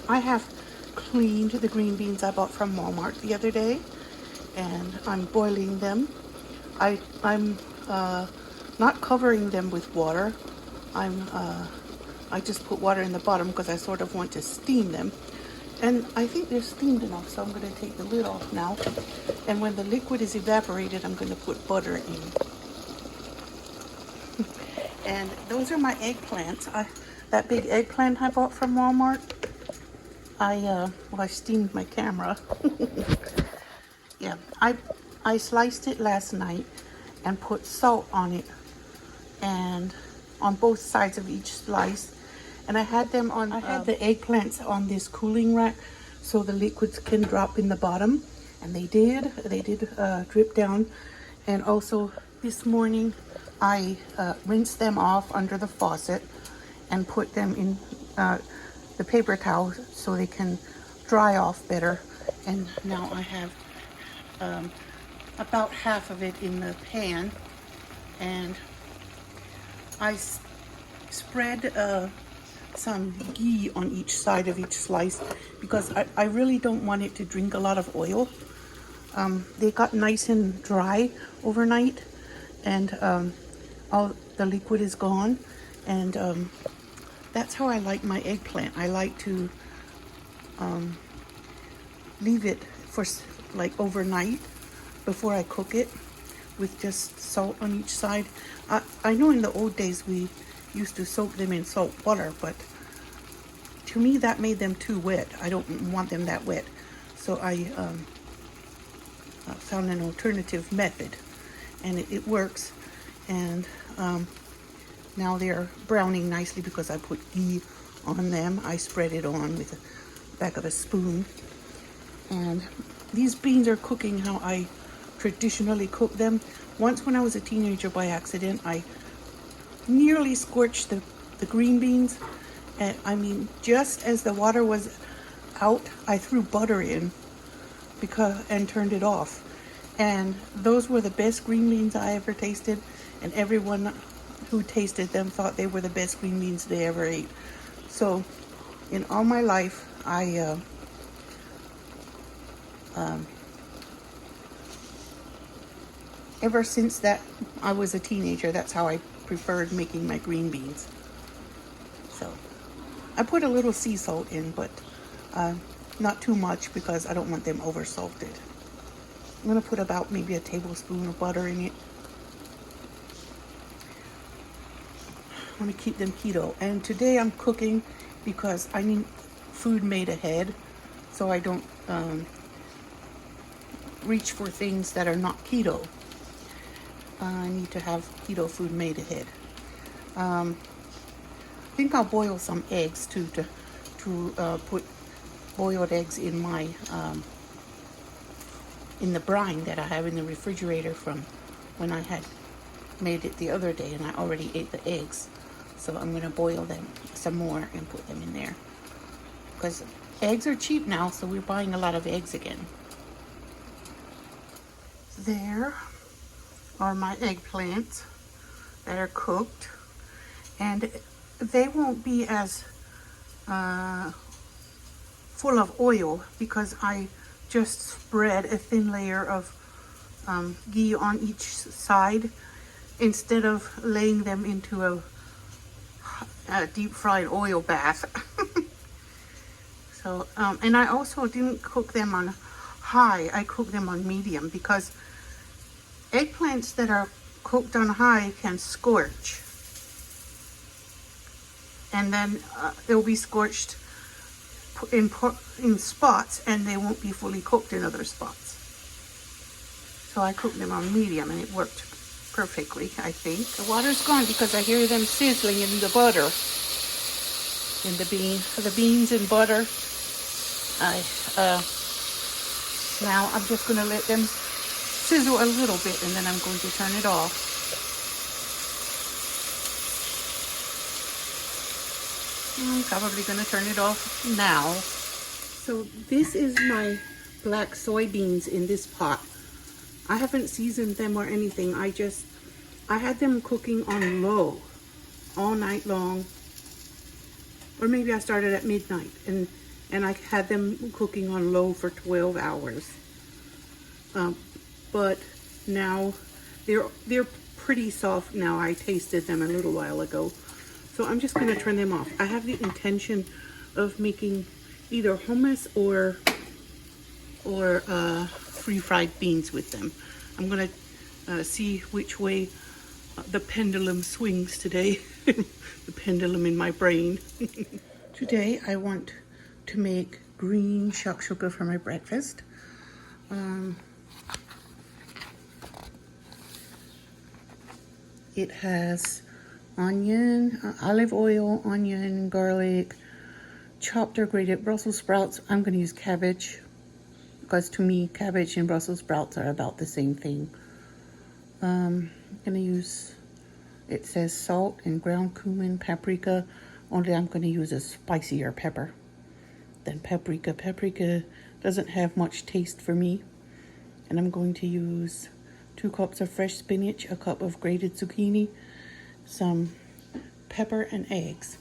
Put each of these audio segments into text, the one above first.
I have cleaned the green beans I bought from Walmart the other day, and I'm boiling them. I'm not covering them with water. I just put water in the bottom because I sort of want to steam them. And I think they're steamed enough, so I'm going to take the lid off now. And when the liquid is evaporated, I'm going to put butter in. And those are my eggplants. That big eggplant I bought from Walmart. I steamed my camera. Yeah, I sliced it last night and put salt on it, and on both sides of each slice. And I had the eggplants on this cooling rack so the liquids can drop in the bottom, and they did drip down. And also this morning I rinsed them off under the faucet and put them in the paper towel so they can dry off better. And now I have about half of it in the pan, and I spread some ghee on each side of each slice because I really don't want it to drink a lot of oil. They got nice and dry overnight, and all the liquid is gone, and that's how I like my eggplant. I like to leave it for like overnight before I cook it with just salt on each side. I know in the old days we used to soak them in salt water, but to me that made them too wet. I don't want them that wet. So I found an alternative method, and it works. And now they're browning nicely because I put ghee on them. I spread it on with the back of a spoon. And these beans are cooking how I traditionally cook them. Once when I was a teenager, by accident, I nearly scorched the green beans. And I mean, just as the water was out, I threw butter in and turned it off. And those were the best green beans I ever tasted, and everyone who tasted them thought they were the best green beans they ever ate. So in all my life, ever since that I was a teenager, that's how I preferred making my green beans. So I put a little sea salt in, but not too much because I don't want them over salted. I'm going to put about maybe a tablespoon of butter in it. I want to keep them keto. And today I'm cooking because I need food made ahead, so I don't reach for things that are not keto. I need to have keto food made ahead. I think I'll boil some eggs too, to put boiled eggs in my in the brine that I have in the refrigerator from when I had made it the other day, and I already ate the eggs. So I'm going to boil them some more and put them in there because eggs are cheap now, so we're buying a lot of eggs again. There are my eggplants that are cooked, and they won't be as full of oil because I just spread a thin layer of ghee on each side instead of laying them into a deep fried oil bath. So and I also didn't cook them on high. I cooked them on medium because eggplants that are cooked on high can scorch, and then they'll be scorched in spots, and they won't be fully cooked in other spots. So I cooked them on medium, and it worked perfectly, I think. The water's gone because I hear them sizzling in the butter, in the beans and butter. Now I'm just going to let them sizzle a little bit, and then I'm going to turn it off. I'm probably going to turn it off now. So this is my black soybeans in this pot. I haven't seasoned them or anything. I had them cooking on low all night long. Or maybe I started at midnight, and and I had them cooking on low for 12 hours. But now they're pretty soft now. I tasted them a little while ago. So I'm just going to turn them off. I have the intention of making either hummus or free-fried beans with them. I'm going to see which way the pendulum swings today. The pendulum in my brain. Today I want to make green shakshuka for my breakfast. It has onion, olive oil, onion, garlic, chopped or grated Brussels sprouts. I'm going to use cabbage because to me cabbage and Brussels sprouts are about the same thing. I'm going to use, it says salt and ground cumin, paprika, only I'm going to use a spicier pepper than paprika. Paprika doesn't have much taste for me. And I'm going to use 2 cups of fresh spinach, a cup of grated zucchini, some pepper and eggs.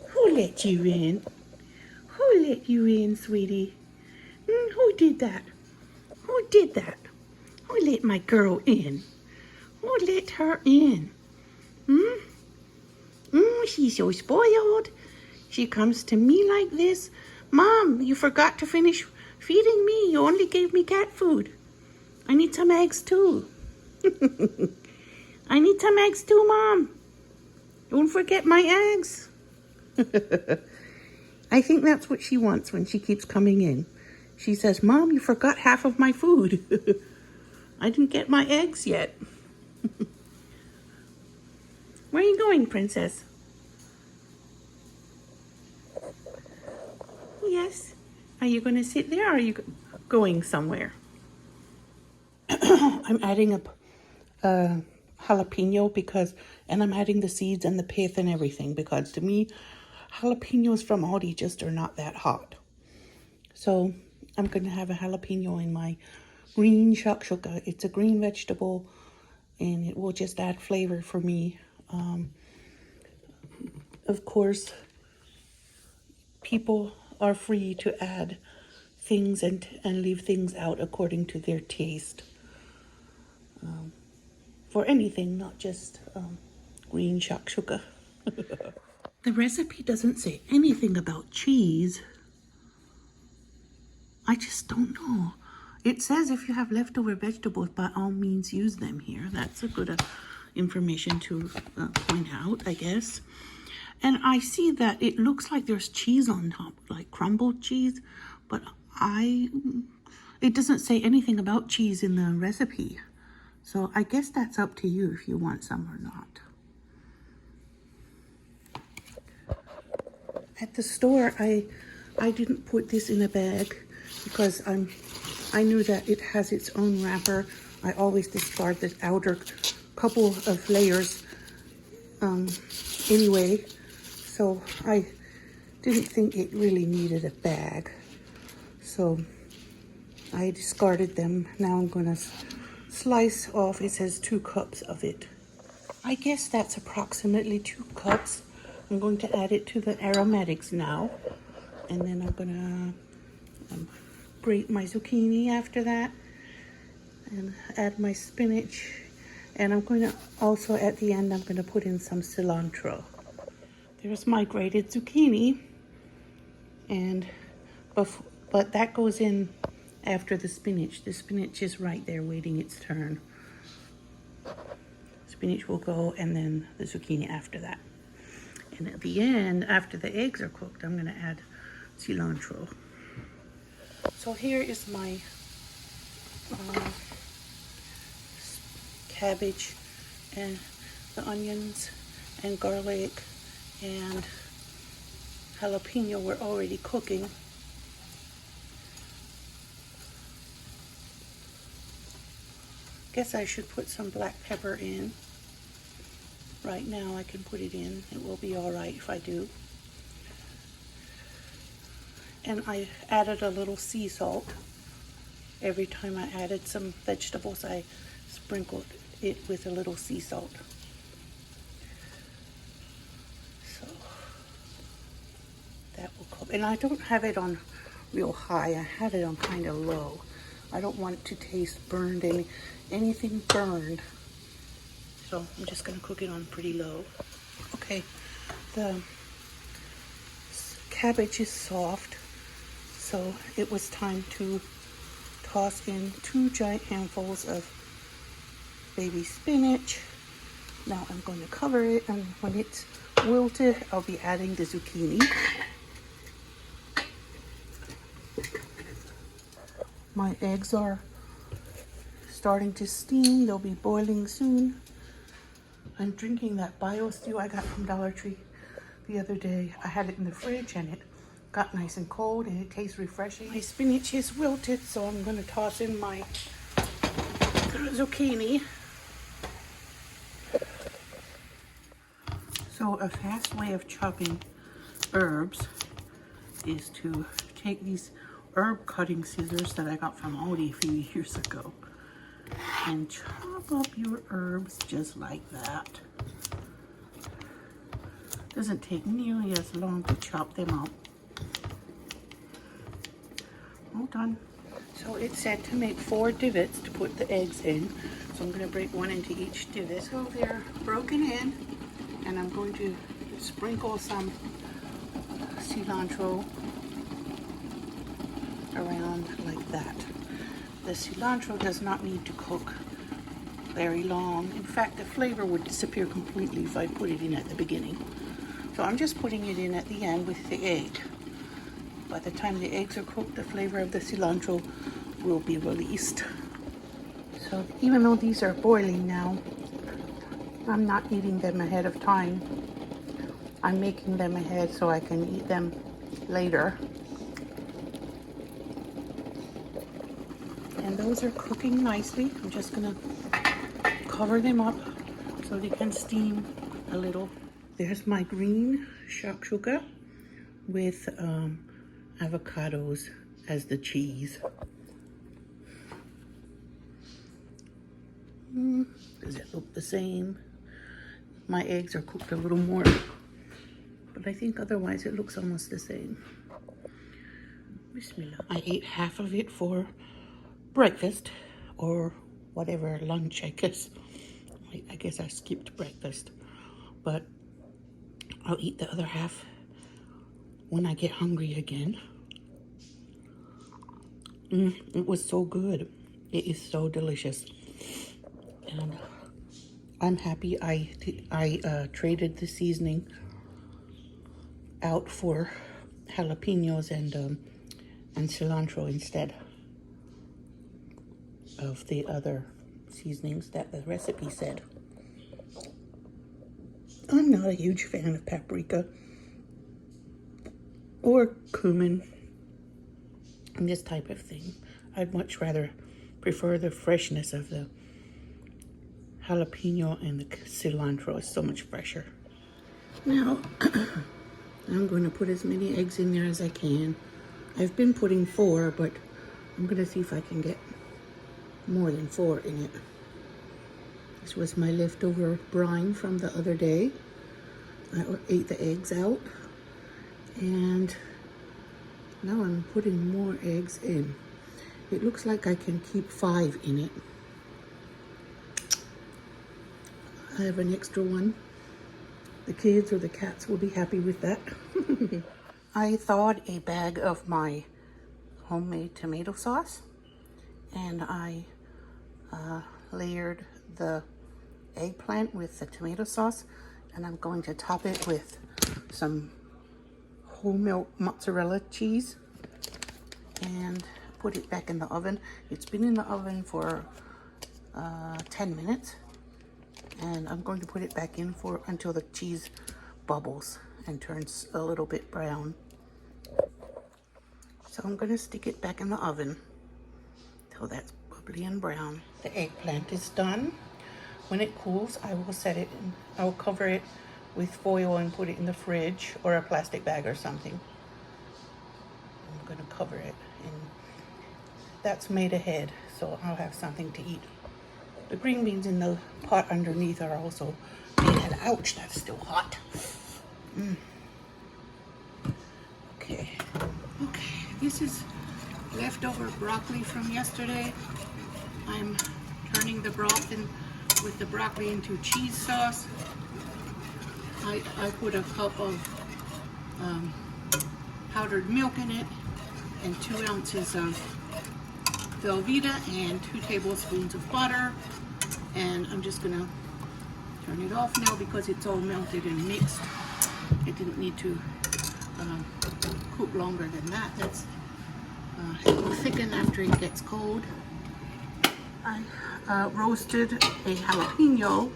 Who let you in? Who let you in, sweetie? Who did that? Who did that? Who let my girl in? Who let her in? She's so spoiled. She comes to me like this. Mom, you forgot to finish feeding me. You only gave me cat food. I need some eggs too. I need some eggs too, Mom. Don't forget my eggs. I think that's what she wants when she keeps coming in. She says, Mom, you forgot half of my food. I didn't get my eggs yet. Where are you going, Princess? Yes. Are you going to sit there or are you going somewhere? I'm adding a jalapeno because, and I'm adding the seeds and the pith and everything because to me, jalapenos from Aldi just are not that hot. So I'm going to have a jalapeno in my green shakshuka. It's a green vegetable and it will just add flavor for me. Of course, people are free to add things and leave things out according to their taste. For anything, not just green shakshuka. The recipe doesn't say anything about cheese. I just don't know. It says if you have leftover vegetables, by all means use them here. That's a good information to point out, I guess. And I see that it looks like there's cheese on top, like crumbled cheese, but it doesn't say anything about cheese in the recipe. So I guess that's up to you if you want some or not. At the store, I didn't put this in a bag because I knew that it has its own wrapper. I always discard the outer couple of layers anyway. So I didn't think it really needed a bag. So I discarded them. Now I'm going to slice off. It says 2 cups of it. I guess that's approximately 2 cups. I'm going to add it to the aromatics now. And then I'm going to grate my zucchini after that. And add my spinach. And I'm going to also, at the end, I'm going to put in some cilantro. There's my grated zucchini. And but that goes in after the spinach. The spinach is right there waiting its turn. Spinach will go and then the zucchini after that. And at the end, after the eggs are cooked, I'm going to add cilantro. So here is my cabbage and the onions and garlic and jalapeno were already cooking. Guess I should put some black pepper in. Right now I can put it in. It will be all right if I do. And I added a little sea salt. Every time I added some vegetables, I sprinkled it with a little sea salt. So that will cover and I don't have it on real high. I have it on kind of low. I don't want it to taste burned, anything burned. So I'm just gonna cook it on pretty low. Okay, the cabbage is soft, so it was time to toss in 2 giant handfuls of baby spinach. Now I'm going to cover it, and when it's wilted, I'll be adding the zucchini. My eggs are starting to steam. They'll be boiling soon. I'm drinking that bio stew I got from Dollar Tree the other day. I had it in the fridge and it got nice and cold and it tastes refreshing. My spinach is wilted, so I'm going to toss in my zucchini. So a fast way of chopping herbs is to take these herb cutting scissors that I got from Aldi a few years ago and chop up your herbs just like that. Doesn't take nearly as long to chop them up. All done. So it said to make 4 divots to put the eggs in. So I'm going to break one into each divot. So they're broken in, and I'm going to sprinkle some cilantro around like that. The cilantro does not need to cook very long. In fact, the flavor would disappear completely if I put it in at the beginning. So I'm just putting it in at the end with the egg. By the time the eggs are cooked, the flavor of the cilantro will be released. So even though these are boiling now, I'm not eating them ahead of time. I'm making them ahead so I can eat them later. And those are cooking nicely. I'm just gonna cover them up so they can steam a little. There's my green shakshuka with avocados as the cheese. Does it look the same? My eggs are cooked a little more, but I think otherwise it looks almost the same. Bismillah. I ate half of it for breakfast or whatever, lunch, I guess. I guess I skipped breakfast, but I'll eat the other half when I get hungry again. It was so good. It is so delicious. And I'm happy I traded the seasoning out for jalapenos and cilantro instead of the other seasonings that the recipe said. I'm not a huge fan of paprika or cumin and this type of thing. I'd much rather prefer the freshness of the jalapeno and the cilantro. It's so much fresher. Now, I'm going to put as many eggs in there as I can. I've been putting 4, but I'm going to see if I can get more than 4 in it. This was my leftover brine from the other day. I ate the eggs out, and now I'm putting more eggs in. It looks like I can keep 5 in it. I have an extra one. The kids or the cats will be happy with that. I thawed a bag of my homemade tomato sauce, and I layered the eggplant with the tomato sauce, and I'm going to top it with some whole milk mozzarella cheese and put it back in the oven. It's been in the oven for 10 minutes, and I'm going to put it back in for until the cheese bubbles and turns a little bit brown. So I'm going to stick it back in the oven till that's bubbly and brown. The eggplant is done. When it cools, I will set it in, I will cover it with foil and put it in the fridge or a plastic bag or something. I'm going to cover it, and that's made ahead, so I'll have something to eat. The green beans in the pot underneath are also made ahead. Ouch, that's still hot. Okay. This is leftover broccoli from yesterday. I'm turning the broth in with the broccoli into cheese sauce. I put a cup of powdered milk in it and 2 ounces of Velveeta and 2 tablespoons of butter. And I'm just gonna turn it off now because it's all melted and mixed. It didn't need to cook longer than that. It will thicken after it gets cold. I roasted a jalapeno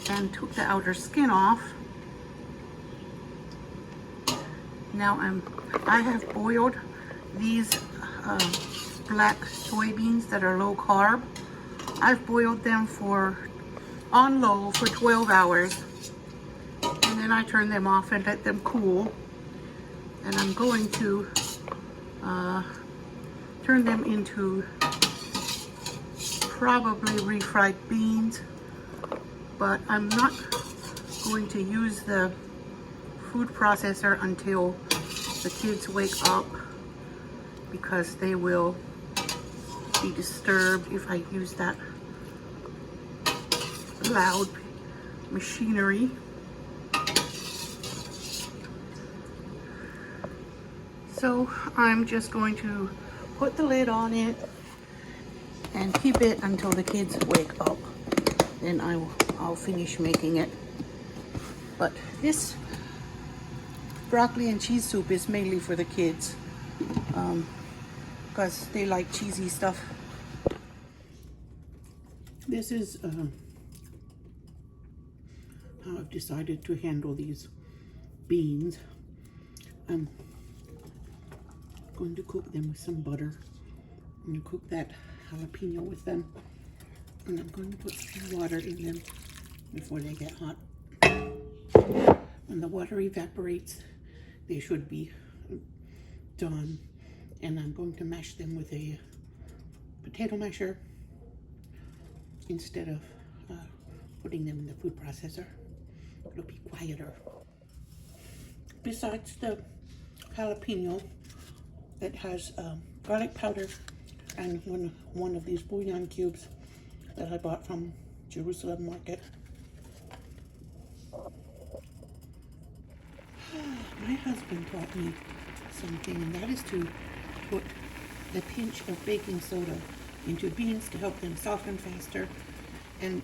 and took the outer skin off. Now I have boiled these black soybeans that are low carb. I've boiled them on low for 12 hours. And then I turn them off and let them cool. And I'm going to turn them into probably refried beans, but I'm not going to use the food processor until the kids wake up because they will be disturbed if I use that loud machinery. So I'm just going to put the lid on it and keep it until the kids wake up. Then I'll finish making it. But this broccoli and cheese soup is mainly for the kids because they like cheesy stuff. This is how I've decided to handle these beans. I'm going to cook them with some butter. I'm going to cook that jalapeno with them, and I'm going to put some water in them before they get hot. When the water evaporates, they should be done, and I'm going to mash them with a potato masher instead of putting them in the food processor. It'll be quieter. Besides the jalapeno, it has garlic powder and one of these bouillon cubes that I bought from Jerusalem Market. My husband taught me something, and that is to put a pinch of baking soda into beans to help them soften faster. And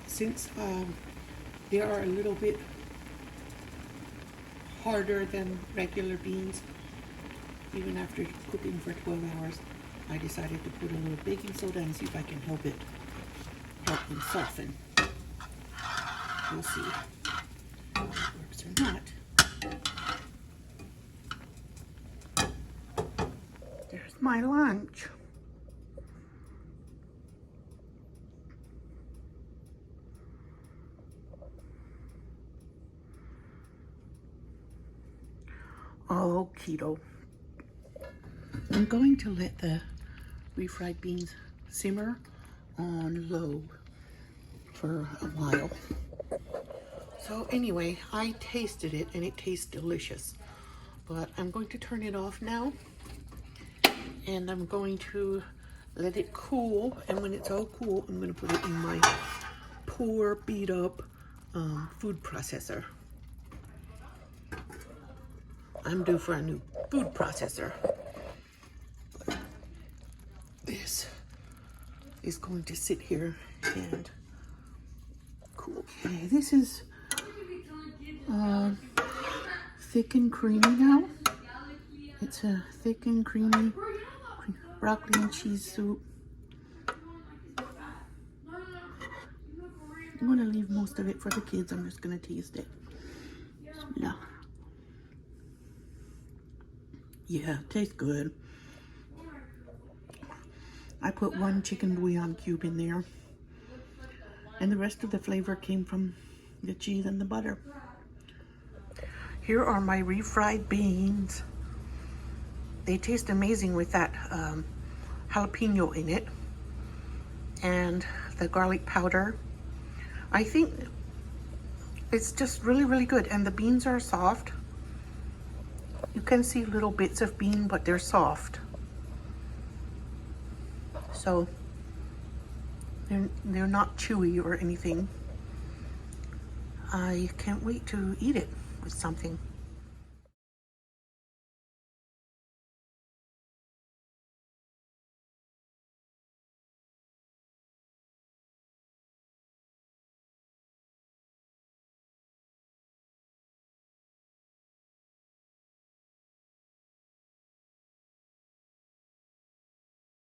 since they are a little bit harder than regular beans, even after cooking for 12 hours, I decided to put a little baking soda and see if I can help them soften. We'll see if it works or not. There's my lunch. All keto. I'm going to let the refried beans simmer on low for a while. So anyway, I tasted it and it tastes delicious. But I'm going to turn it off now, and I'm going to let it cool. And when it's all cool, I'm going to put it in my poor beat up food processor. I'm due for a new food processor. But this is going to sit here and cool. Okay, this is thick and creamy now. It's a thick and creamy broccoli and cheese soup. I'm going to leave most of it for the kids. I'm just going to taste it. Yeah. Yeah, tastes good. I put 1 chicken bouillon cube in there, and the rest of the flavor came from the cheese and the butter. Here are my refried beans. They taste amazing with that jalapeno in it and the garlic powder. I think it's just really, really good, and the beans are soft. You can see little bits of bean, but they're soft. So they're not chewy or anything. I can't wait to eat it with something.